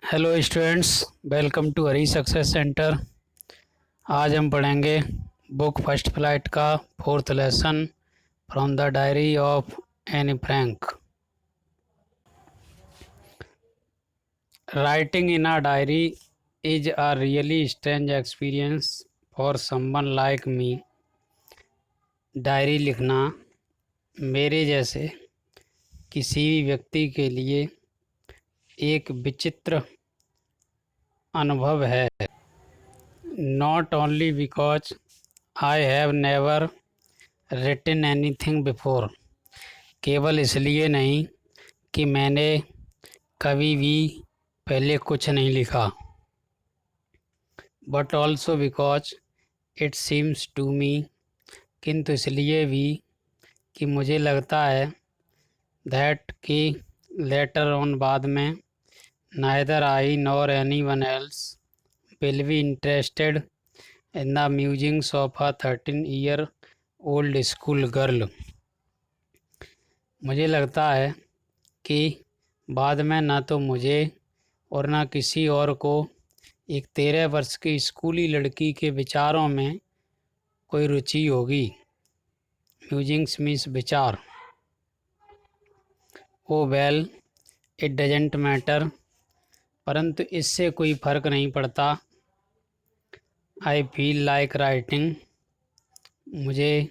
Hello students, welcome to Hari success centre. आज हम पढ़ेंगे बुक फर्स्ट फ्लाइट का fourth lesson from the diary of Anne Frank. Writing in a diary is a really strange experience for someone like me. Diary लिखना मेरे जैसे किसी भी व्यक्ति के लिए एक विचित्र अनुभव है। Not only because I have never written anything before, केवल इसलिए नहीं कि मैंने कभी भी पहले कुछ नहीं लिखा, but also because it seems to me, किंतु इसलिए भी कि मुझे लगता है दैट कि लेटर ऑन बाद में neither I nor any one else will be interested in the musings of a 13 year old school girl. मुझे लगता है कि बाद में ना तो मुझे और ना किसी और को एक 13 वर्ष की स्कूली लड़की के विचारों में कोई रुचि होगी। म्यूजिंग्स मीन्स विचार। ओ वेल, इट डजेंट मैटर, परंतु इससे कोई फर्क नहीं पड़ता। आई फील लाइक राइटिंग, मुझे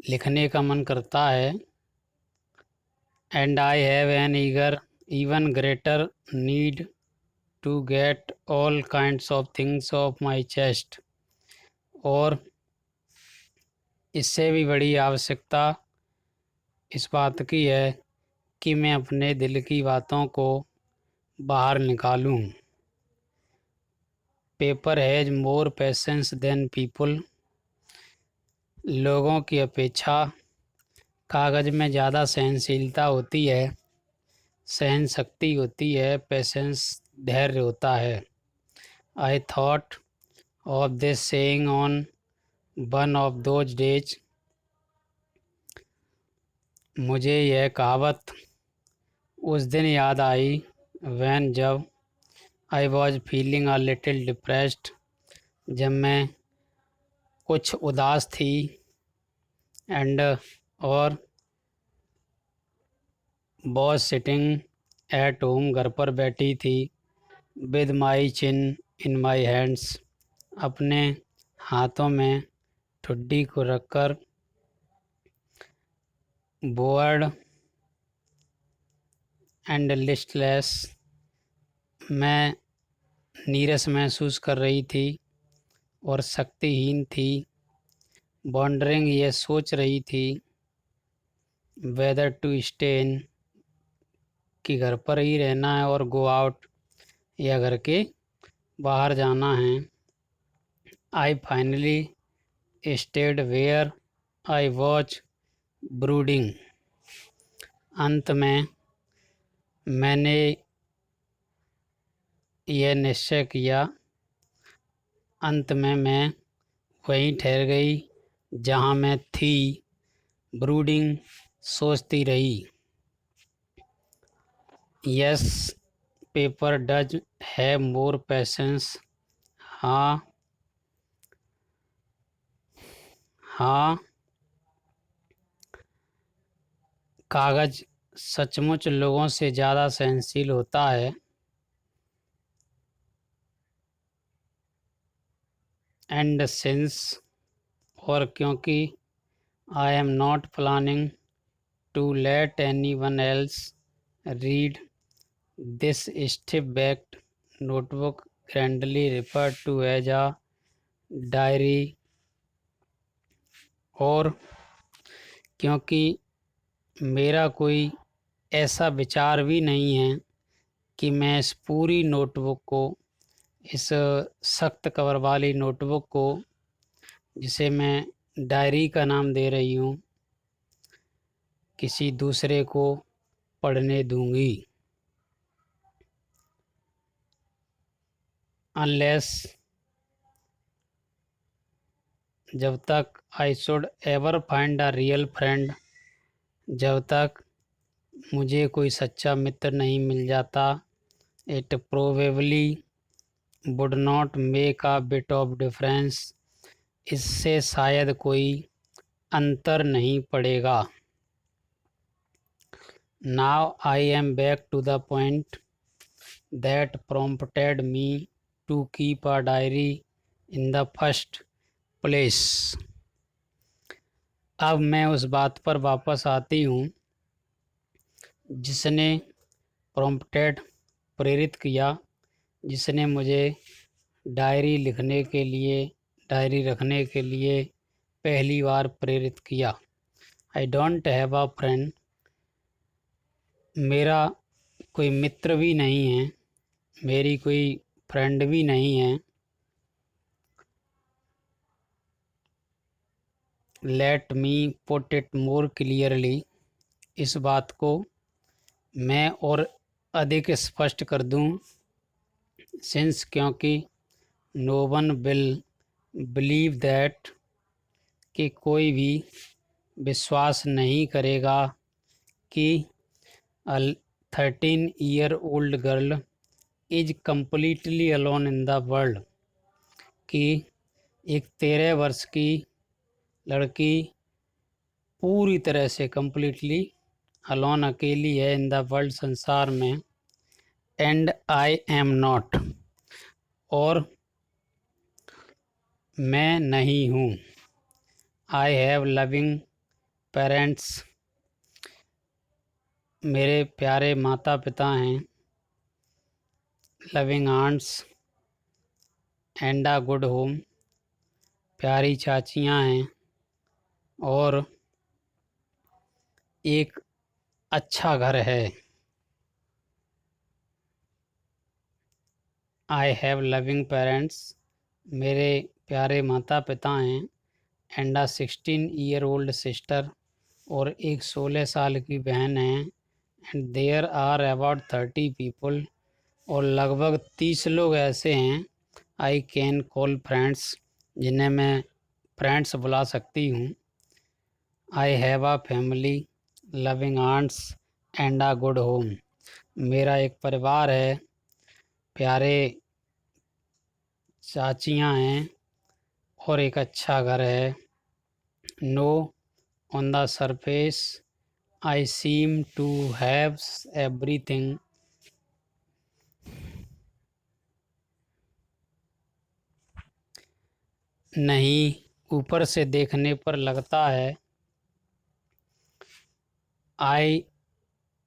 लिखने का मन करता है। And I have an eager even greater need to get all kinds of things off my chest, और इससे भी बड़ी आवश्यकता इस बात की है कि मैं अपने दिल की बातों को बाहर निकालूं। Paper has more patience than people, लोगों की अपेक्षा कागज़ में ज़्यादा सहनशीलता होती है, सहन शक्ति होती है, पेशेंस धैर्य होता है। I thought of this saying on one of those days, मुझे यह कहावत उस दिन याद आई वैन जब I was feeling a little depressed, जब मैं कुछ उदास थी। एंड और वॉज सिटिंग एट होम, घर पर बैठी थी। With my chin in my hands, अपने हाथों में ठुड्डी को रखकर। बोर्ड एंड लिस्टलेस, मैं नीरस महसूस कर रही थी और शक्तिहीन थी। वॉन्डरिंग, ये सोच रही थी। वेदर टू स्टे इन, कि घर पर ही रहना है और गो आउट, या घर के बाहर जाना है। I finally stayed where I was brooding, अंत में मैंने यह निश्चय किया, अंत में मैं वहीं ठहर गई जहाँ मैं थी। ब्रूडिंग, सोचती रही। Yes, paper does have more patience, हाँ हाँ, कागज़ सचमुच लोगों से ज़्यादा सहनशील होता है। एंड सिंस, और क्योंकि I am not planning to let any one else read this stiff backed notebook grandly referred to as a diary, और क्योंकि मेरा कोई ऐसा विचार भी नहीं है कि मैं इस पूरी नोटबुक को, इस सख्त कवर वाली नोटबुक को, जिसे मैं डायरी का नाम दे रही हूँ, किसी दूसरे को पढ़ने दूंगी। अनलेस, जब तक I should ever find a real friend, जब तक मुझे कोई सच्चा मित्र नहीं मिल जाता। It probably would not make a bit of difference, इससे शायद कोई अंतर नहीं पड़ेगा। Now I am back to the point that prompted me to keep a diary in the first place। अब मैं उस बात पर वापस आती हूँ जिसने prompted प्रेरित किया, जिसने मुझे डायरी रखने के लिए पहली बार प्रेरित किया। I don't have a friend, मेरा कोई मित्र भी नहीं है, मेरी कोई फ्रेंड भी नहीं है। Let me put it more clearly, इस बात को मैं और अधिक स्पष्ट कर दूं। सिंस, क्योंकि no one will believe that, कि कोई भी विश्वास नहीं करेगा कि a 13-year-old girl is completely alone in the world, कि एक 13 वर्ष की लड़की पूरी तरह से कम्प्लीटली अलोन, अकेली है, इन द वर्ल्ड, संसार में। एंड आई एम नॉट, और मैं नहीं हूँ। आई हैव लविंग पेरेंट्स, मेरे प्यारे माता पिता हैं। Loving aunts and a good home, प्यारी चाचियाँ हैं और एक अच्छा घर है। आई हैव लविंग पेरेंट्स, मेरे प्यारे माता पिता हैं। एंड अ 16-year-old सिस्टर, और एक 16 साल की बहन है। And there are about 30 people, और लगभग 30 लोग ऐसे हैं। आई कैन कॉल फ्रेंड्स, जिन्हें मैं फ्रेंड्स बुला सकती हूँ। I have a family, loving aunts and a good home, मेरा एक परिवार है, प्यारे चाचियाँ हैं और एक अच्छा घर है। No, on the surface I seem to have everything, नहीं, ऊपर से देखने पर लगता है। I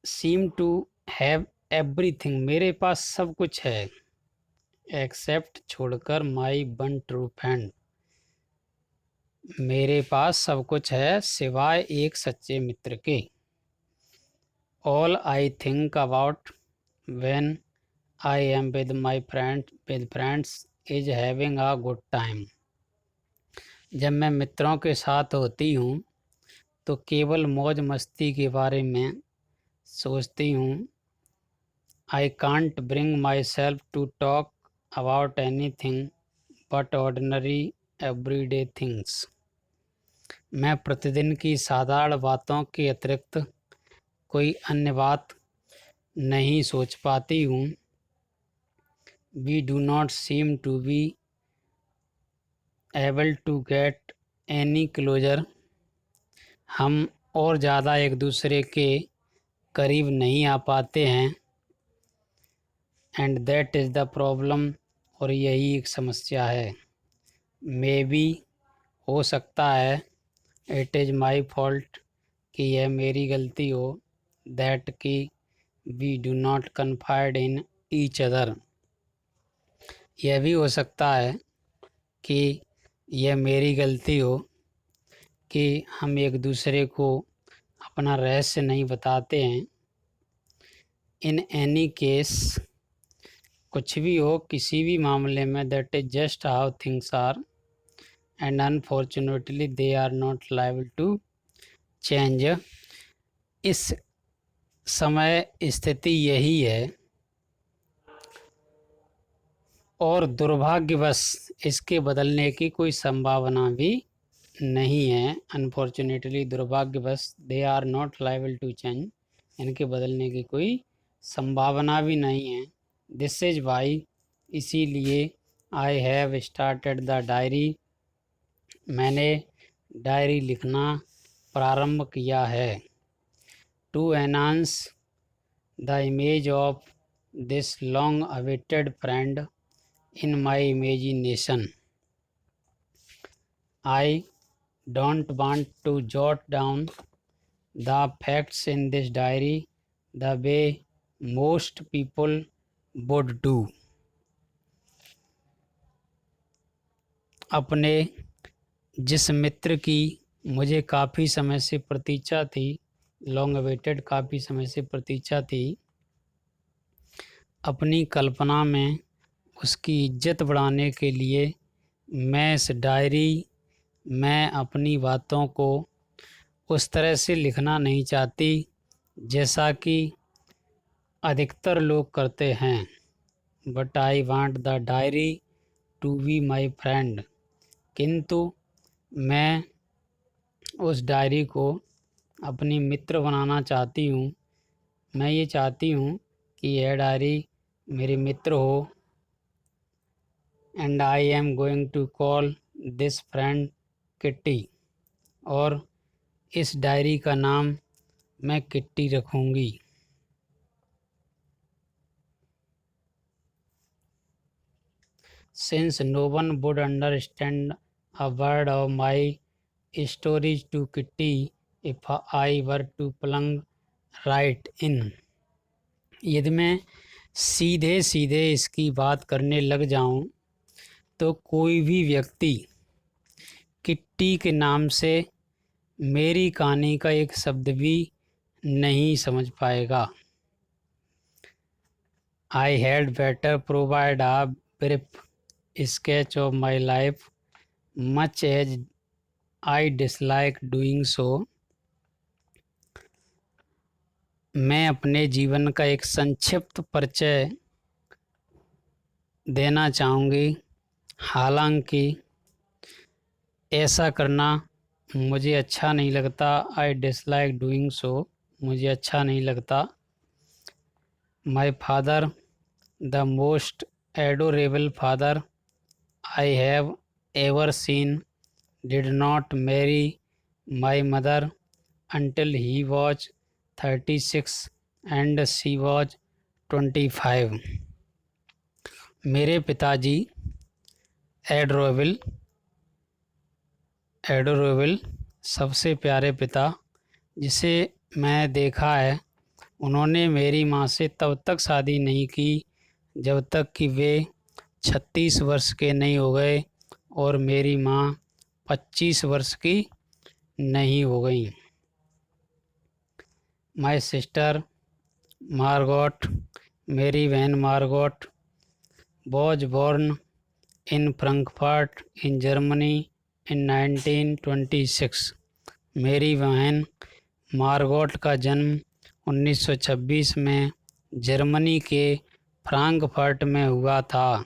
seem to have everything, मेरे पास सब कुछ है। एक्सेप्ट, छोड़कर, माई वन ट्रू फ्रेंड, मेरे पास सब कुछ है सिवाय एक सच्चे मित्र के। All I think about when I am with my friends is having a good time, जब मैं मित्रों के साथ होती हूँ तो केवल मौज मस्ती के बारे में सोचती हूँ। I can't bring myself to talk about anything but ordinary everyday things, मैं प्रतिदिन की साधारण बातों के अतिरिक्त कोई अन्य बात नहीं सोच पाती हूँ। We do not seem to be able to get any closer, हम और ज़्यादा एक दूसरे के करीब नहीं आ पाते हैं। And that is the problem, और यही एक समस्या है। मे बी, हो सकता है, इट इज़ माई फॉल्ट, कि यह मेरी गलती हो। दैट, कि we do not confide in each other, यह भी हो सकता है कि यह मेरी गलती हो कि हम एक दूसरे को अपना रहस्य नहीं बताते हैं। इन एनी केस, कुछ भी हो, किसी भी मामले में, that is just how things are and unfortunately they are not liable to change. इस समय स्थिति यही है और दुर्भाग्यवश इसके बदलने की कोई संभावना भी नहीं है। अनफॉर्चुनेटली, दुर्भाग्यवश, they are not liable to change, इनके बदलने की कोई संभावना भी नहीं है। दिस इज़ वाई, इसीलिए, I have started the diary, मैंने डायरी लिखना प्रारंभ किया है। To enhance the image of this long awaited friend in my imagination, I don't want to jot down the facts in this diary the way most people would do. अपने जिस मित्र की मुझे काफ़ी समय से प्रतीक्षा थी, लॉन्ग अवेटेड काफ़ी समय से प्रतीक्षा थी, अपनी कल्पना में उसकी इज्जत बढ़ाने के लिए मैं इस डायरी में अपनी बातों को उस तरह से लिखना नहीं चाहती जैसा कि अधिकतर लोग करते हैं। But I want the diary to be my friend, किंतु मैं उस डायरी को अपनी मित्र बनाना चाहती हूँ। मैं ये चाहती हूँ कि यह डायरी मेरी मित्र हो। And I am going to call this friend Kitty, और इस डायरी का नाम मैं किट्टी रखूँगी। Since no one would understand a word of my stories to Kitty if I were to plunge right in, यदि मैं सीधे सीधे इसकी बात करने लग जाऊं तो कोई भी व्यक्ति किट्टी के नाम से मेरी कहानी का एक शब्द भी नहीं समझ पाएगा। I had better provide a brief sketch of my life, much as I dislike doing so. मैं अपने जीवन का एक संक्षिप्त परिचय देना चाहूँगी, हालांकि ऐसा करना मुझे अच्छा नहीं लगता। आई डिसलाइक डूइंग सो, मुझे अच्छा नहीं लगता। My father, the most adorable father I have ever seen, did not marry my mother until he was 36 and she was 25. मेरे पिताजी एडोरेबल सबसे प्यारे पिता जिसे मैं देखा है, उन्होंने मेरी माँ से तब तक शादी नहीं की जब तक कि वे 36 वर्ष के नहीं हो गए और मेरी माँ 25 वर्ष की नहीं हो गई। माई सिस्टर मार्गोट, मेरी बहन Margot, was born in Frankfurt in Germany in 1926। मेरी बहन मार्गोट का जन्म 1926 में जर्मनी के फ्रैंकफर्ट में हुआ था।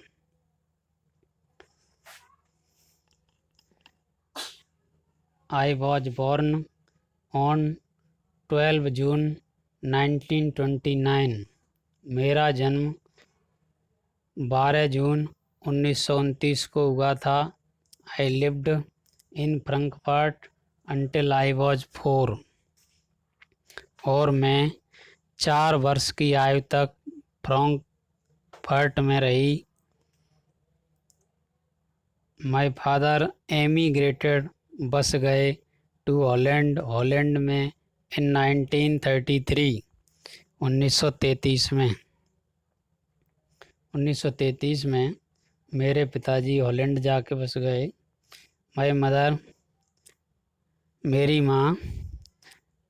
आई वॉज बॉर्न ऑन 12 जून 1929। मेरा जन्म 12 जून 1929 को हुआ था। I lived in Frankfurt until I was 4, और मैं 4 वर्ष की आयु तक फ्रैंकफर्ट में रही। माई फादर एमिग्रेटेड, बस गए, टू हॉलैंड, हॉलैंड में इन 1933, 1933 में। 1933 में मेरे पिताजी हॉलैंड जाके बस गए। माई मदर, मेरी माँ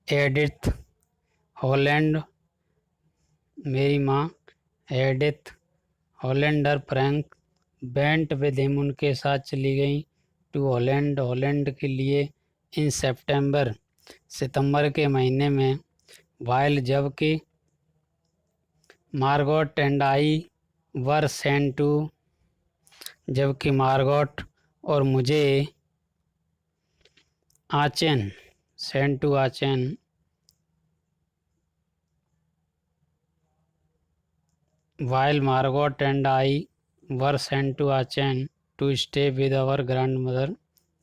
एडिथ हॉलैंड, मेरी माँ Edith Hollander Frank bent with him, उनके साथ चली गई टू हॉलैंड, हॉलैंड के लिए इन सितंबर के महीने में। वाइल, जबकि Margot and I were sent to, जबकि मार्गोट और मुझे Aachen, sent to Aachen while Margot and I were sent to Aachen to stay with our grandmother,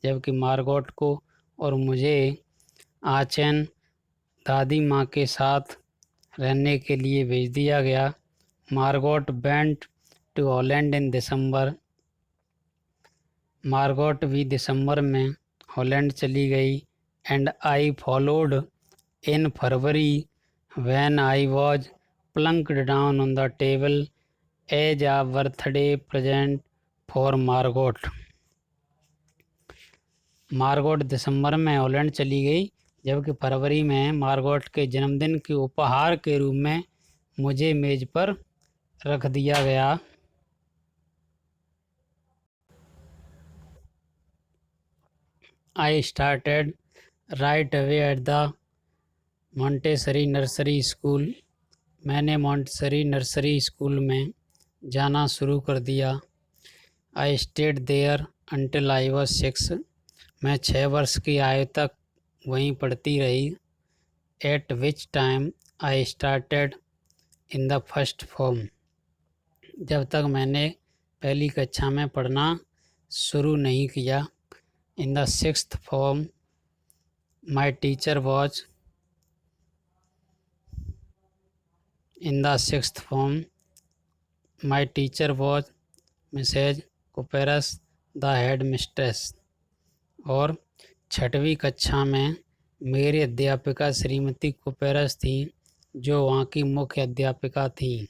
जबकि मार्गोट को और मुझे आचेन दादी माँ के साथ रहने के लिए भेज दिया गया। Margot went to Holland in December, Margot भी दिसंबर में हॉलैंड चली गई। And I followed in February when I was plunked down on the table as a birthday present for Margot. Margot दिसंबर में हॉलैंड चली गई, जबकि फरवरी में मार्गोट के जन्मदिन के उपहार के रूप में मुझे मेज पर रख दिया गया। I started right away at the Montessori nursery school. मैंने मॉन्टेसरी नर्सरी स्कूल में जाना शुरू कर दिया। I stayed there until I was 6। मैं 6 वर्ष की आयु तक वहीं पढ़ती रही। At which time I started in the first form। जब तक मैंने पहली कक्षा में पढ़ना शुरू नहीं किया। In the sixth form, my teacher was Mrs. Cooperus, the headmistress। और 6वीं कक्षा में मेरी अध्यापिका श्रीमती कुपेरस थी, जो वहाँ की मुख्य अध्यापिका थी।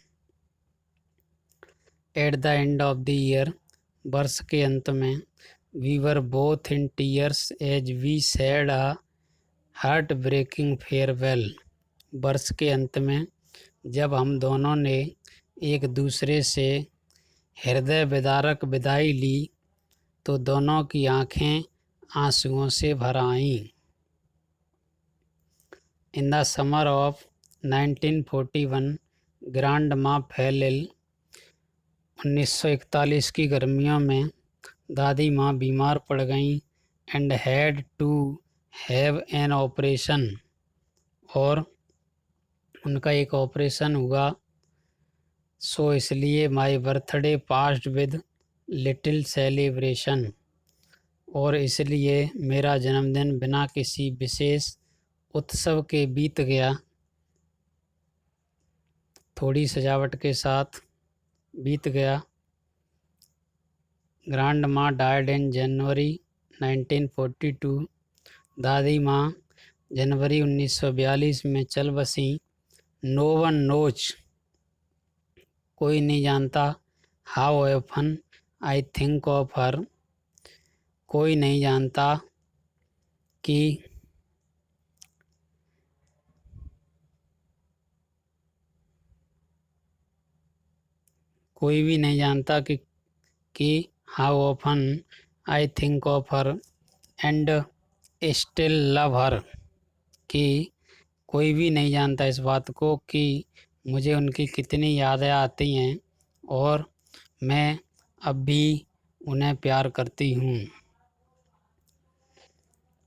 At the end of the year, वर्ष के अंत में, we were both in tears as we said a heart-breaking farewell। वर्ष के अंत में जब हम दोनों ने एक दूसरे से हृदय विदारक विदाई ली, तो दोनों की आंखें आंसुओं से भर आईं। In the summer of 1941, grandma fell ill. 1941 की गर्मियों में दादी माँ बीमार पड़ गईं। And had to have an operation. और उनका एक ऑपरेशन हुआ। सो इसलिए my birthday passed with little celebration. और इसलिए मेरा जन्मदिन बिना किसी विशेष उत्सव के बीत गया, थोड़ी सजावट के साथ बीत गया। ग्रांड माँ डाइड इन जनवरी 1942। दादी माँ जनवरी 1942 में चल बसी। नो वन नोज, कोई नहीं जानता। How often I think of her, कोई नहीं जानता कि कोई भी नहीं जानता कि how often I think of her and still love हर, कि कोई भी नहीं जानता इस बात को कि मुझे उनकी कितनी यादें आती हैं और मैं अब भी उन्हें प्यार करती हूँ।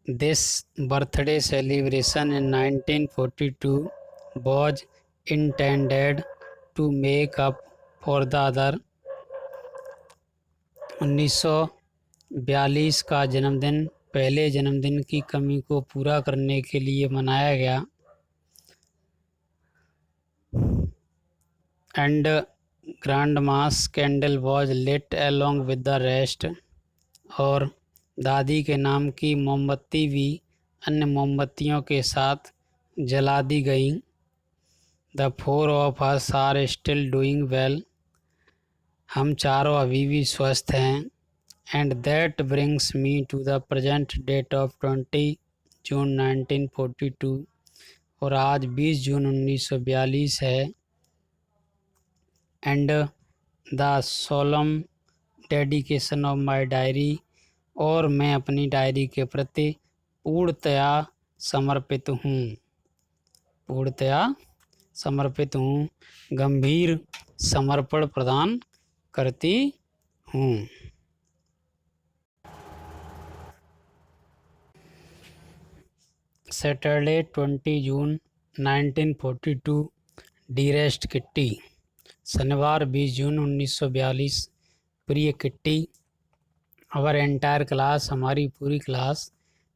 This birthday celebration in 1942 was intended to make up for the other। 1942 का जन्मदिन पहले जन्मदिन की कमी को पूरा करने के लिए मनाया गया। And grandma's candle was lit along with the rest। और दादी के नाम की मोमबत्ती भी अन्य मोमबत्तियों के साथ जला दी गई। The 4 of us are still doing well। हम चारों अभी भी स्वस्थ हैं। And that brings me to the present date of 20 जून 1942। और आज 20 जून 1942 है। And the solemn dedication of my diary. और मैं अपनी डायरी के प्रति पूर्णतया समर्पित हूँ, पूर्णतया समर्पित हूँ, गंभीर समर्पण प्रदान करती हूँ। सैटरडे 20 जून 1942। डियरेस्ट किट्टी, शनिवार 20 जून 1942। प्रिय किट्टी, आवर एंटायर क्लास, हमारी पूरी class,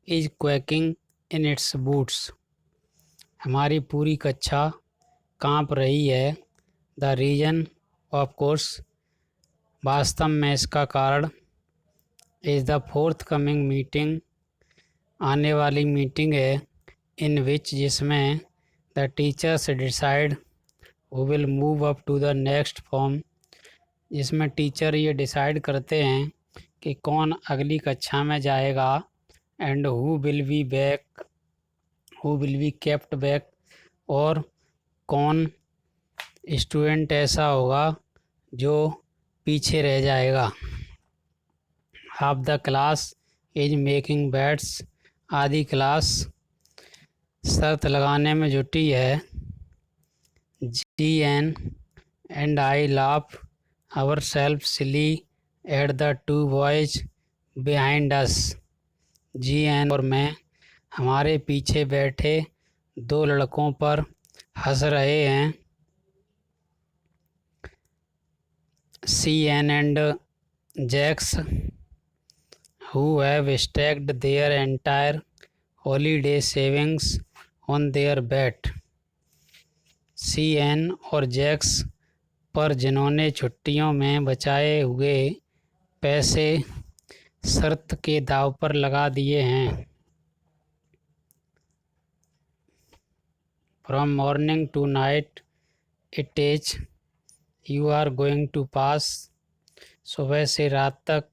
is quaking in its boots, हमारी पूरी कक्षा कांप रही है। द रीजन, ऑफ कोर्स, वास्तव में इसका कारण, is the forthcoming meeting, आने वाली मीटिंग है, इन विच, जिसमें, the teachers decide who will move up to the next form, जिसमें टीचर ये डिसाइड करते हैं कि कौन अगली कक्षा में जाएगा, and who will be kept back, और कौन स्टूडेंट ऐसा होगा जो पीछे रह जाएगा। Half the class is making bets, आधी क्लास शर्त लगाने में जुटी है। G.N. and I laugh ourselves silly at the two boys behind us. G.N. और मैं हमारे पीछे बैठे दो लड़कों पर हंस रहे हैं। C.N. and Jax, who have stacked their entire holiday savings on their bet. C.N. और जैक्स पर, जिन्होंने छुट्टियों में बचाए हुए पैसे शर्त के दांव पर लगा दिए हैं। From morning to night it is, you are going to pass, सुबह से रात तक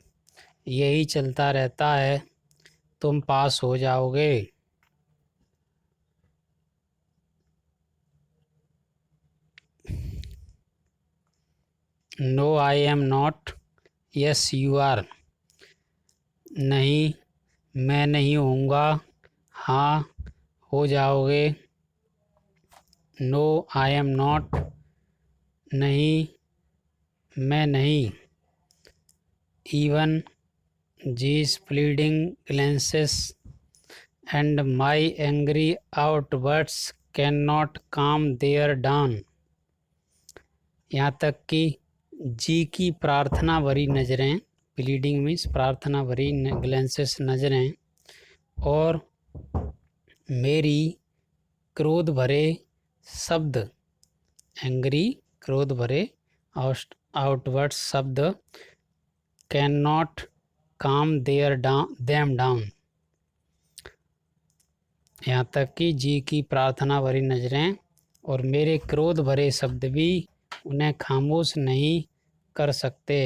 यही चलता रहता है, तुम पास हो जाओगे। No I am not, yes you are, नहीं मैं नहीं होऊंगा, हाँ हो जाओगे। नो आई एम नॉट, नहीं मैं नहीं। Even these pleading glances and my angry outbursts can not calm there down, यहाँ तक कि जी की प्रार्थना भरी नज़रें, प्लीडिंग मीन्स प्रार्थना भरी ग्लेंसेस नज़रें, और मेरी क्रोध भरे शब्द, एंग्री क्रोध भरे आउटवर्ड्स शब्द, कैन नॉट काम देम डाउन, यहाँ तक कि जी की प्रार्थना भरी नज़रें और मेरे क्रोध भरे शब्द भी उन्हें खामोश नहीं कर सकते।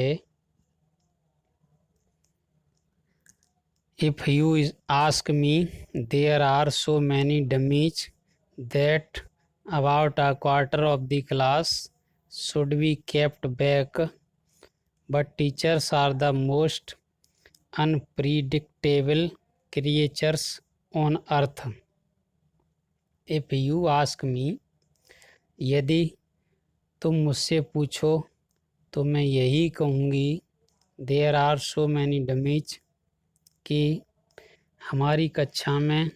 If you ask me, there are so many dummies that about a quarter of the class should be kept back, but teachers are the most unpredictable creatures on earth. If you ask me, यदि तुम मुझसे पूछो तो मैं यही कहूँगी, there are so many dummies, कि हमारी कक्षा में,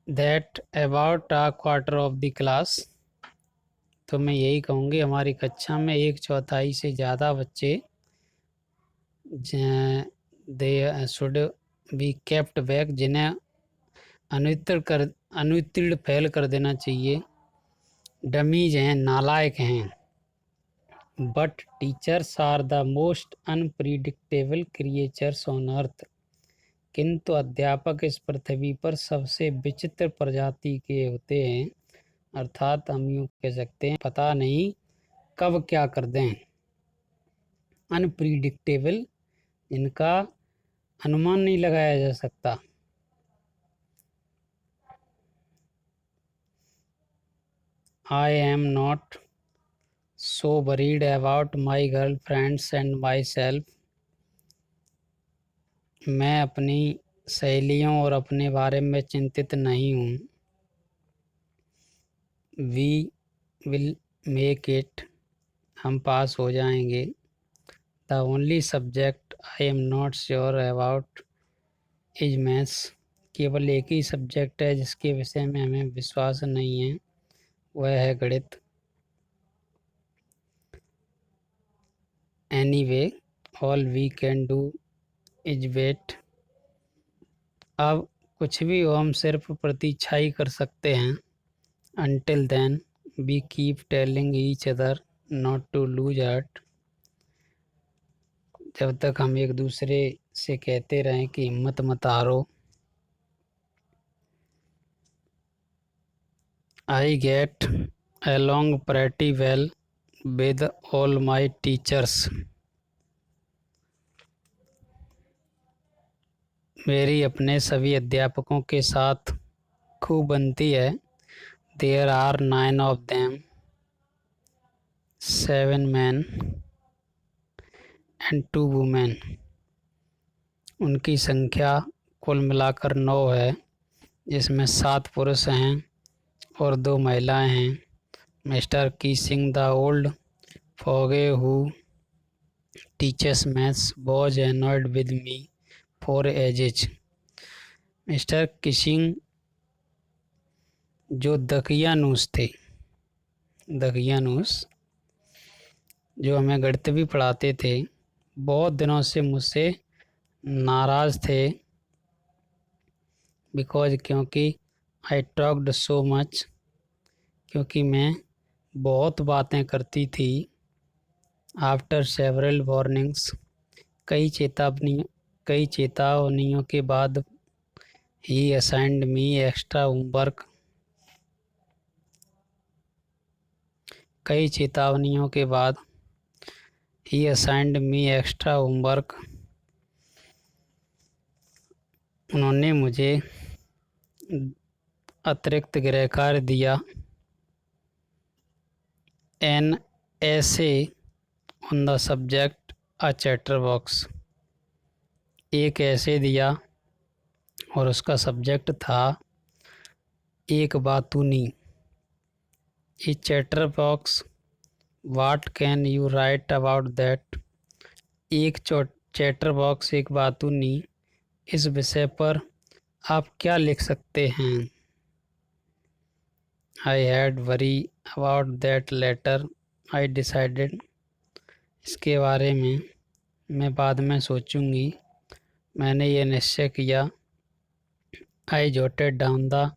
that about a quarter of the class, तो मैं यही कहूँगी हमारी कक्षा में 1/4 से ज़्यादा बच्चे they should be kept back, जिन्हें अनुत्तीर्ण फेल कर देना चाहिए, डमीज हैं, नालायक हैं। But teachers are the most unpredictable creatures on earth, किंतु अध्यापक इस पृथ्वी पर सबसे विचित्र प्रजाति के होते हैं, अर्थात हम यूँ कह सकते हैं पता नहीं कब क्या कर दें। अनप्रिडिक्टेबल, इनका अनुमान नहीं लगाया जा सकता। I am not so worried about my girlfriends and myself, मैं अपनी सहेलियों और अपने बारे में चिंतित नहीं हूँ। We will make it, हम पास हो जाएंगे। The only subject I am not sure about is maths, केवल एक ही सब्जेक्ट है जिसके विषय में हमें विश्वास नहीं है, वह है गणित। Anyway, all we can do is wait. अब कुछ भी हो हम सिर्फ प्रतीक्षा ही कर सकते हैं. Until then, we keep telling each other not to lose heart. जब तक हम एक दूसरे से कहते रहें कि हिम्मत मत हारो. I get along pretty well with all my teachers. मेरी अपने सभी अध्यापकों के साथ खूब बनती है. There are 9 of them, 7 men and 2 women. उनकी संख्या कुल मिलाकर 9 है, जिसमें 7 पुरुष हैं और 2 महिलाएं हैं. Mister Keesing the old fogey who teaches maths was annoyed with me for ages. Mister Keesing जो दकियानूस थे, दकियानूस जो हमें गणित भी पढ़ाते थे, बहुत दिनों से मुझसे नाराज़ थे. बिकॉज क्योंकि आई टॉक्ड सो मच, क्योंकि मैं बहुत बातें करती थी. आफ्टर सेवरल वार्निंग्स, कई चेतावनियों के बाद ही असाइंड मी एक्स्ट्रा होमवर्क. कई चेतावनियों के बाद ही असाइंड मी एक्स्ट्रा होमवर्क. उन्होंने मुझे अतिरिक्त गृह कार्य दिया. An essay on the subject a chatterbox, एक ऐसे दिया और उसका सब्जेक्ट था एक बातूनी. A chatterbox, what can you write about that. एक चैटर बॉक्स, एक बातूनी, इस विषय पर आप क्या लिख सकते हैं. I had worry about that letter. I decided, इसके बारे में मैं बाद में सोचूंगी. मैंने ये निश्चय किया. I jotted down the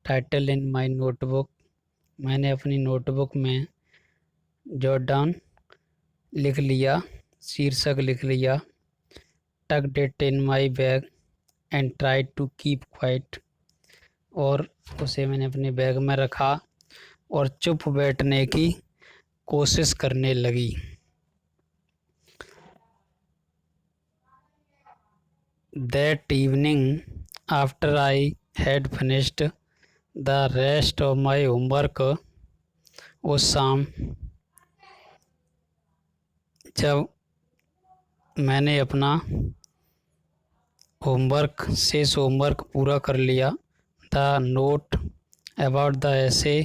title in my notebook. मैंने अपनी नोटबुक में जॉट डाउन लिख लिया, शीर्षक लिख लिया. Tucked it in my bag and try to keep quiet. और उसे मैंने अपने बैग में रखा और चुप बैठने की कोशिश करने लगी. That evening, after I had finished the rest of my homework, उस शाम जब मैंने अपना शेष होमवर्क पूरा कर लिया, द नोट अबाउट द ऐसे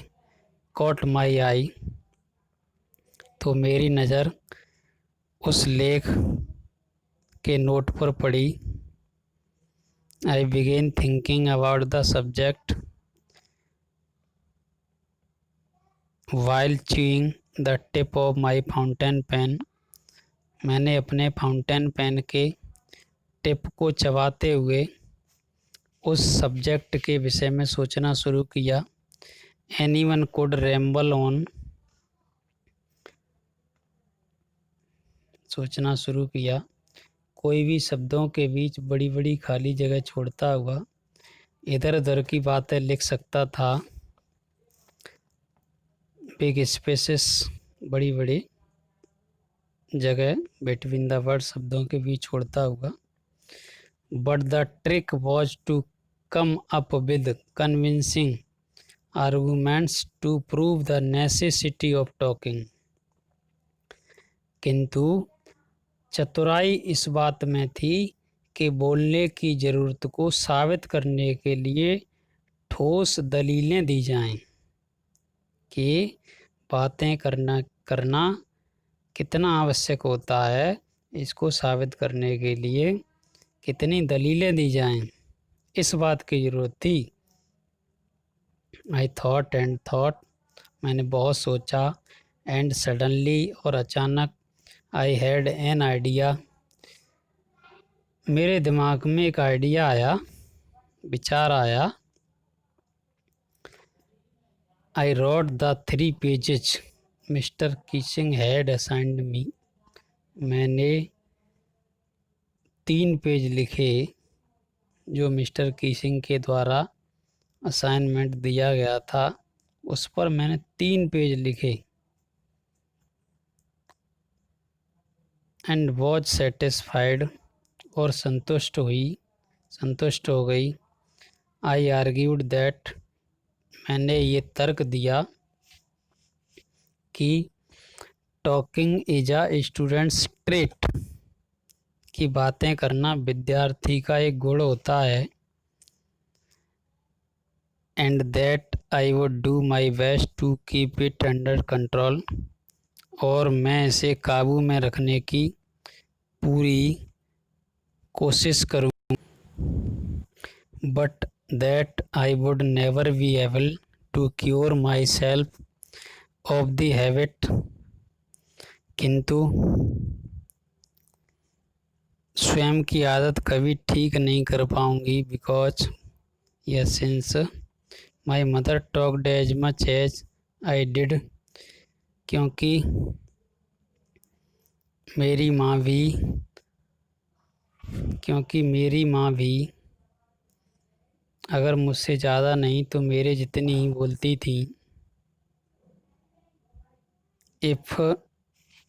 caught my eye, तो मेरी नज़र उस लेख के नोट पर पड़ी. I began thinking about the subject while chewing the tip of my fountain pen. मैंने अपने फाउंटेन पेन के टिप को चबाते हुए उस सब्जेक्ट के विषय में सोचना शुरू किया. Anyone could ramble on, सोचना शुरू किया. कोई भी शब्दों के बीच बड़ी बड़ी खाली जगह छोड़ता हुआ इधर उधर की बातें लिख सकता था. बिग स्पेसेस, बड़ी बड़ी जगह बिटवीन द वर्ड, शब्दों के बीच छोड़ता हुआ. But the trick was to come up with convincing arguments to prove the necessity of talking. किंतु चतुराई इस बात में थी कि बोलने की ज़रूरत को साबित करने के लिए ठोस दलीलें दी जाएं. कि बातें करना कितना आवश्यक होता है, इसको साबित करने के लिए कितनी दलीलें दी जाएं, इस बात की ज़रूरत थी. आई थॉट मैंने बहुत सोचा. एंड सडनली, और अचानक. आई हैड एन आइडिया, मेरे दिमाग में एक आइडिया आया, विचार आया। I wrote the 3 pages Mister Keesing had assigned me, मैंने 3 पेज लिखे जो मिस्टर कीचिंग के द्वारा असाइनमेंट दिया गया था, उस पर मैंने 3 पेज लिखे। एंड वॉज सेटिस्फाइड, और संतुष्ट हो गई। आई आर्ग्यूड दैट, मैंने ये तर्क दिया कि talking is a student's trait, कि बातें करना विद्यार्थी का एक गुण होता है। And that I would do my best to keep it under control, और मैं इसे काबू में रखने की पूरी कोशिश करूँ। But that I would never be able to cure myself of the habit, किंतु स्वयं की आदत कभी ठीक नहीं कर पाऊंगी। बिकॉज यह since my mother talked as much as I did, क्योंकि मेरी माँ भी अगर मुझसे ज़्यादा नहीं तो मेरे जितनी ही बोलती थी। इफ़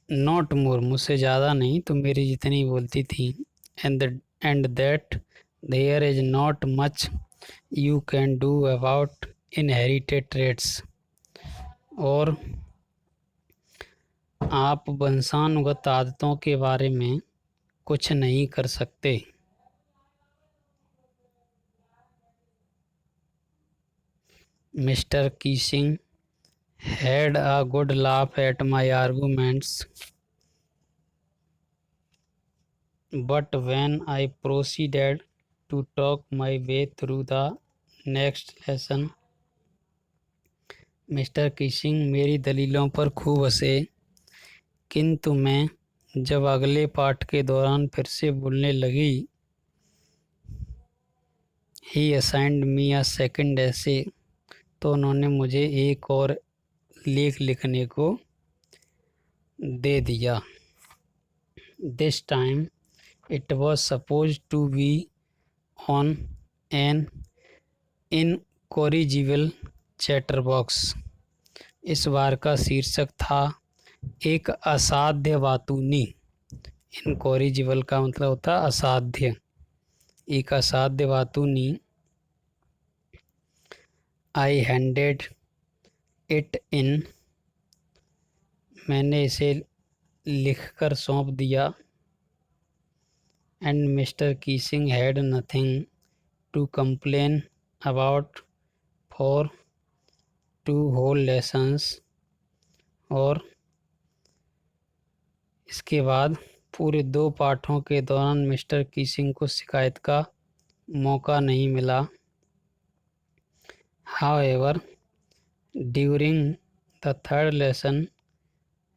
नॉट मोर, मुझसे ज़्यादा नहीं तो मेरी जितनी बोलती थी। And that there is not much you can do about inherited traits, और आप वंशानुगत आदतों के बारे में कुछ नहीं कर सकते। Mister Keesing had a good laugh at my arguments, but when I proceeded to talk my way through the next lesson, Mister Keesing मेरी दलीलों पर खूब हंसे, किंतु मैं जब अगले पाठ के दौरान फिर से बोलने लगी, ही असाइंड मी अ सेकंड ऐसे, तो उन्होंने मुझे एक और लेख लिखने को दे दिया। This time it was supposed to be on an incorrigible chatterbox, इस बार का शीर्षक था एक असाध्य बातूनी। इनकॉरिजिबल का मतलब होता असाध्य, एक असाध्य बातूनी। आई हैंडेड इट इन, मैंने इसे लिखकर सौंप दिया। And Mister Keesing had nothing to complain about for 2 whole lessons, और इसके बाद पूरे 2 पाठों के दौरान मिस्टर कीसिंग को शिकायत का मौका नहीं मिला। However during the 3rd lesson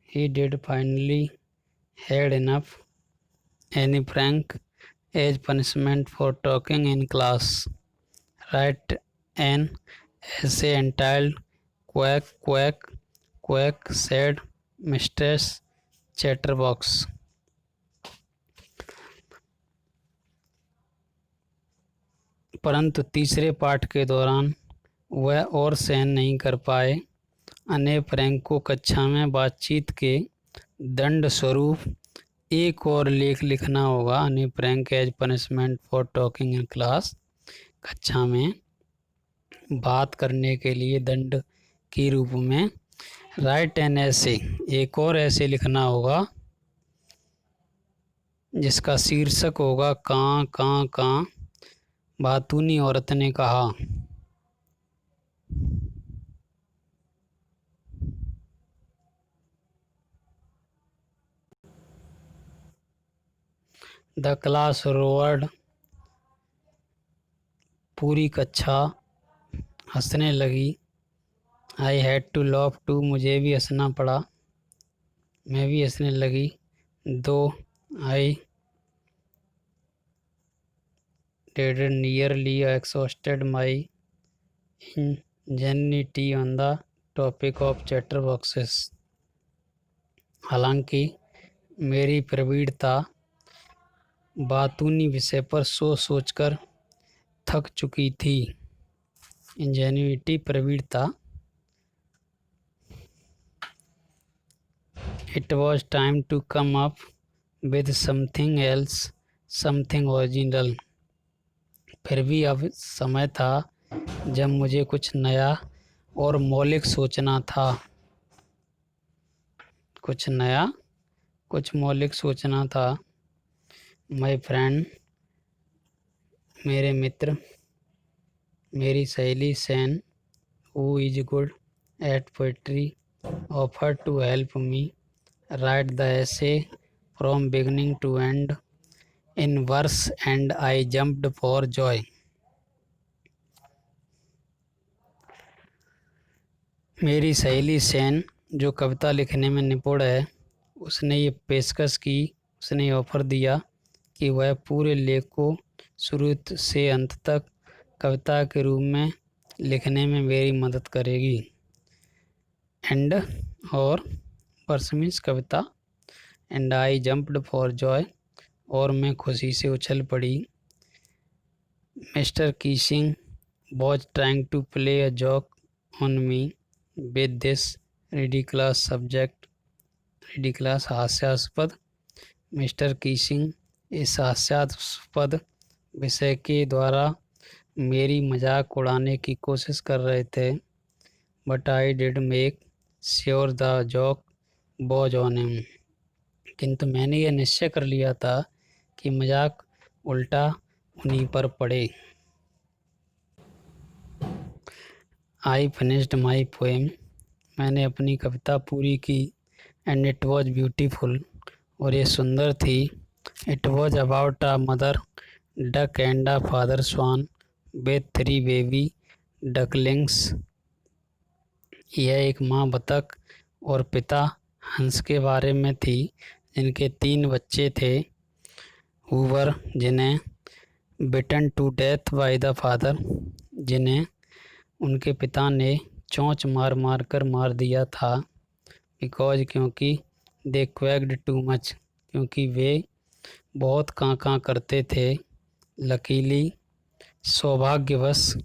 he did finally had enough Annie Frank as punishment for talking in class. Write an essay entitled Quack Quack Quack, said Mistress Chatterbox. परंतु तीसरे पाठ के दौरान वह और सहन नहीं कर पाए। अने फ्रैंक को कक्षा में बातचीत के दंड स्वरूप एक और लेख लिखना होगा। Anne Frank as punishment for talking in class, कक्षा में बात करने के लिए दंड के रूप में। राइट एन ऐसे, एक और ऐसे लिखना होगा जिसका शीर्षक होगा कां कां कां, बातूनी औरत ने कहा। द क्लास रोअर्ड, पूरी कक्षा हंसने लगी। I had to laugh too, मुझे भी हंसना पड़ा, मैं भी हंसने लगी। though I did nearly exhausted my ingenuity on the topic of chatterboxes। हालांकि मेरी प्रवीणता बातूनी विषय पर सोचकर थक चुकी थी। इंजेन्युइटी प्रवीणता। It was time to come up with something else, something original। फिर भी अब समय था जब मुझे कुछ नया और मौलिक सोचना था। कुछ नया, कुछ मौलिक सोचना था। माय फ्रेंड, मेरे मित्र, मेरी सहेली Sanne, who is good at poetry, offered to help me write the essay from beginning to end in verse and I jumped for joy। मेरी सहेली सैन, जो कविता लिखने में निपुण है, उसने ये पेशकश की, उसने ऑफर दिया कि वह पूरे लेख को शुरू से अंत तक कविता के रूप में लिखने में मेरी मदद करेगी। एंड और वर्स मीन्स कविता। And I jumped for joy, और मैं खुशी से उछल पड़ी। Mister Keesing was trying to play a joke on me with this ridiculous subject. Ridiculous हास्यास्पद। मिस्टर कीसिंग इस हास्यास्पद विषय के द्वारा मेरी मजाक उड़ाने की कोशिश कर रहे थे। But I did make sure the joke was on him. किंतु मैंने यह निश्चय कर लिया था कि मजाक उल्टा उन्हीं पर पड़े। आई फिनिश्ड माई पोएम, मैंने अपनी कविता पूरी की। एंड इट वॉज ब्यूटीफुल, और ये सुंदर थी। It was about a mother duck and a father swan with 3 baby ducklings. यह एक माँ बतख और पिता हंस के बारे में थी, जिनके 3 बच्चे थे। हूवर, जिन्हें beaten to death by the father, जिन्हें उनके पिता ने चोंच मार मार कर मार दिया था। बिकॉज, क्योंकि दे क्वैक्ड टू मच, क्योंकि वे बहुत कां कां करते थे। लकीली, सौभाग्यवश,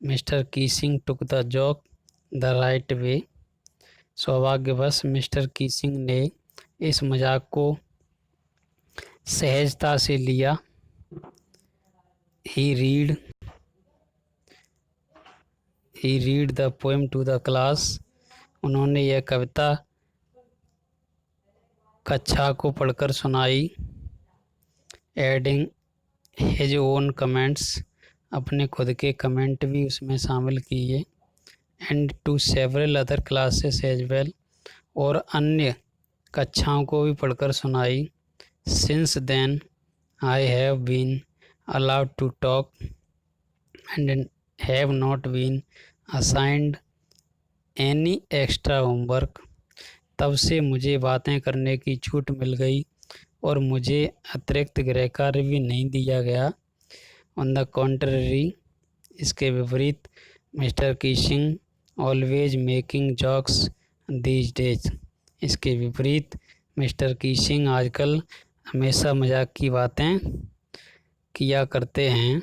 Mister Keesing took the joke the right way. सौभाग्यवश मिस्टर कीसिंग ने इस मजाक को सहजता से लिया। He read the poem to the class, उन्होंने यह कविता कक्षा को पढ़कर सुनाई। एडिंग हिज ओन कमेंट्स, अपने खुद के कमेंट भी उसमें शामिल किए। And to several other classes as well, और अन्य कक्षाओं को भी पढ़कर सुनाई। Since then I have been allowed to talk and have not been assigned any extra homework, तब से मुझे बातें करने की छूट मिल गई और मुझे अतिरिक्त गृह कार्य भी नहीं दिया गया। ऑन द कॉन्ट्ररी, इसके विपरीत, Mister Keesing always making jokes these days, इसके विपरीत मिस्टर कीसिंग आजकल हमेशा मजाक की बातें किया करते हैं।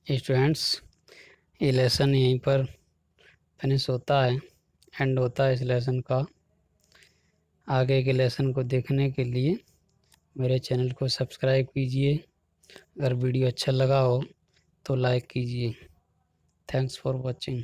स्टूडेंट्स, ये लेसन यहीं पर फिनिश होता है, एंड होता है इस लेसन का। आगे के लेसन को देखने के लिए मेरे चैनल को सब्सक्राइब कीजिए। अगर वीडियो अच्छा लगा हो तो लाइक कीजिए। Thanks for watching.